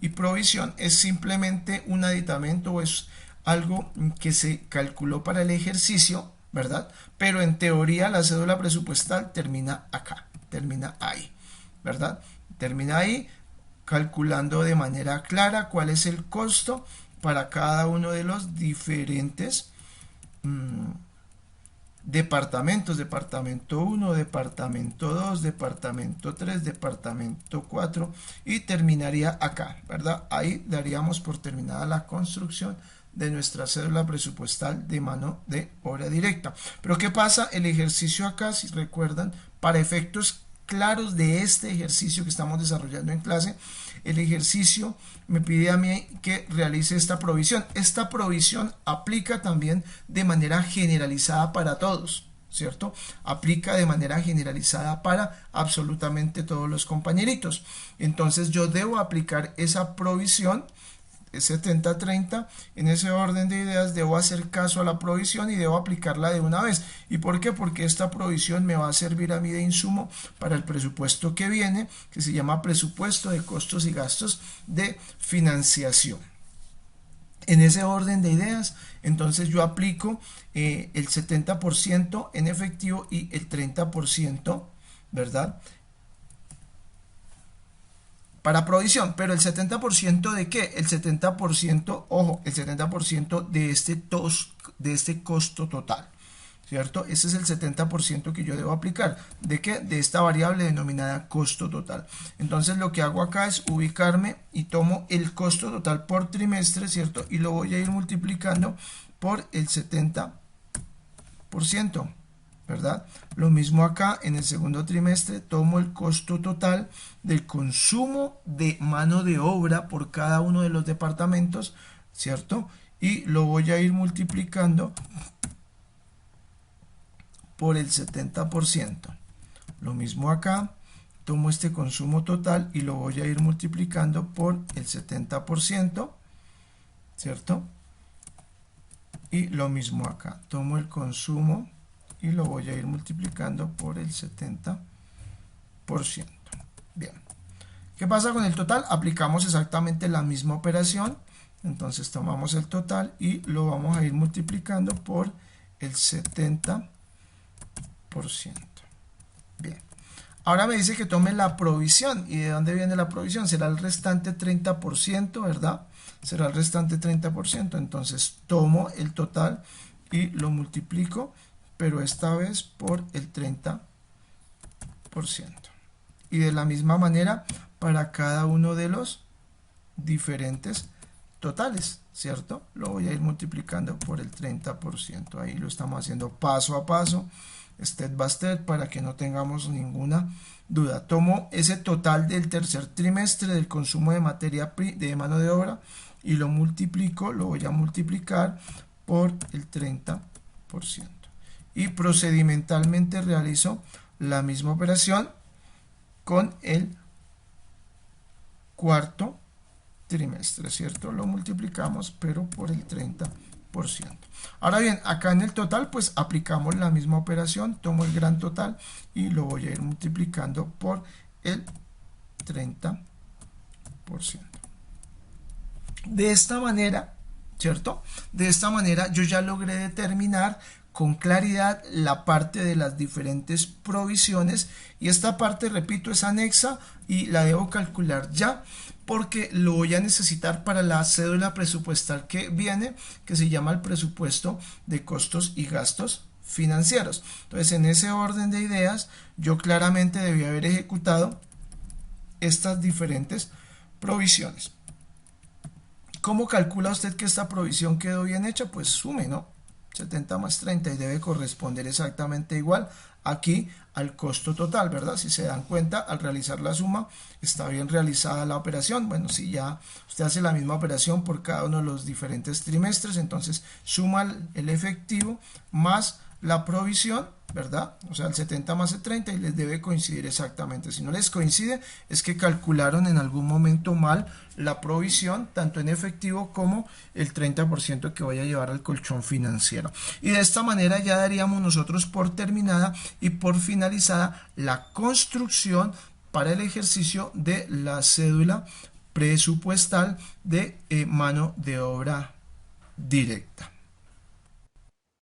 y provisión, es simplemente un aditamento o es algo que se calculó para el ejercicio, ¿verdad? Pero en teoría la cédula presupuestal termina acá, termina ahí, ¿verdad? Termina ahí calculando de manera clara cuál es el costo para cada uno de los diferentes departamentos, departamento 1, departamento 2, departamento 3, departamento 4 y terminaría acá, ¿verdad? Ahí daríamos por terminada la construcción de nuestra cédula presupuestal de mano de obra directa. Pero ¿qué pasa? El ejercicio acá, si recuerdan, para efectos claros de este ejercicio que estamos desarrollando en clase, el ejercicio me pide a mí que realice esta provisión. Esta provisión aplica también de manera generalizada para todos, ¿cierto? Aplica de manera generalizada para absolutamente todos los compañeritos. Entonces yo debo aplicar esa provisión 70-30, en ese orden de ideas debo hacer caso a la provisión y debo aplicarla de una vez. ¿Y por qué? Porque esta provisión me va a servir a mí de insumo para el presupuesto que viene, que se llama presupuesto de costos y gastos de financiación. En ese orden de ideas, entonces yo aplico el 70% en efectivo y el 30%, ¿verdad?, para provisión. Pero el 70% de qué? El 70%, ojo, el 70% de este costo total, ¿cierto? Ese es el 70% que yo debo aplicar. ¿De qué? De esta variable denominada costo total. Entonces lo que hago acá es ubicarme y tomo el costo total por trimestre, ¿cierto? Y lo voy a ir multiplicando por el 70%, ¿verdad? Lo mismo acá en el segundo trimestre, tomo el costo total del consumo de mano de obra por cada uno de los departamentos, ¿cierto? Y lo voy a ir multiplicando por el 70%. Lo mismo acá, tomo este consumo total y lo voy a ir multiplicando por el 70%, ¿cierto? Y lo mismo acá, tomo el consumo y lo voy a ir multiplicando por el 70%. Bien. ¿Qué pasa con el total? Aplicamos exactamente la misma operación. Entonces tomamos el total y lo vamos a ir multiplicando por el 70%. Bien. Ahora me dice que tome la provisión. ¿Y de dónde viene la provisión? Será el restante 30%, ¿verdad? Será el restante 30%. Entonces tomo el total y lo multiplico, pero esta vez por el 30%. Y de la misma manera para cada uno de los diferentes totales, ¿cierto? Lo voy a ir multiplicando por el 30%. Ahí lo estamos haciendo paso a paso, step by step, para que no tengamos ninguna duda. Tomo ese total del tercer trimestre del consumo de materia de mano de obra y lo multiplico, lo voy a multiplicar por el 30%. Y procedimentalmente realizo la misma operación con el cuarto trimestre, ¿cierto? Lo multiplicamos, pero por el 30%. Ahora bien, acá en el total, pues aplicamos la misma operación, tomo el gran total y lo voy a ir multiplicando por el 30%. De esta manera, ¿cierto? De esta manera yo ya logré determinar con claridad la parte de las diferentes provisiones y esta parte, repito, es anexa y la debo calcular ya, porque lo voy a necesitar para la cédula presupuestal que viene, que se llama el presupuesto de costos y gastos financieros. Entonces, en ese orden de ideas, yo claramente debí haber ejecutado estas diferentes provisiones. ¿Cómo calcula usted que esta provisión quedó bien hecha? Pues sume, ¿no? 70 más 30 y debe corresponder exactamente igual aquí al costo total, ¿verdad? Si se dan cuenta, al realizar la suma, está bien realizada la operación. Bueno, si ya usted hace la misma operación por cada uno de los diferentes trimestres, entonces suma el efectivo más la provisión, ¿verdad? O sea, el 70 más el 30 y les debe coincidir exactamente. Si no les coincide, es que calcularon en algún momento mal la provisión, tanto en efectivo como el 30% que voy a llevar al colchón financiero. Y de esta manera ya daríamos nosotros por terminada y por finalizada la construcción para el ejercicio de la cédula presupuestal de mano de obra directa.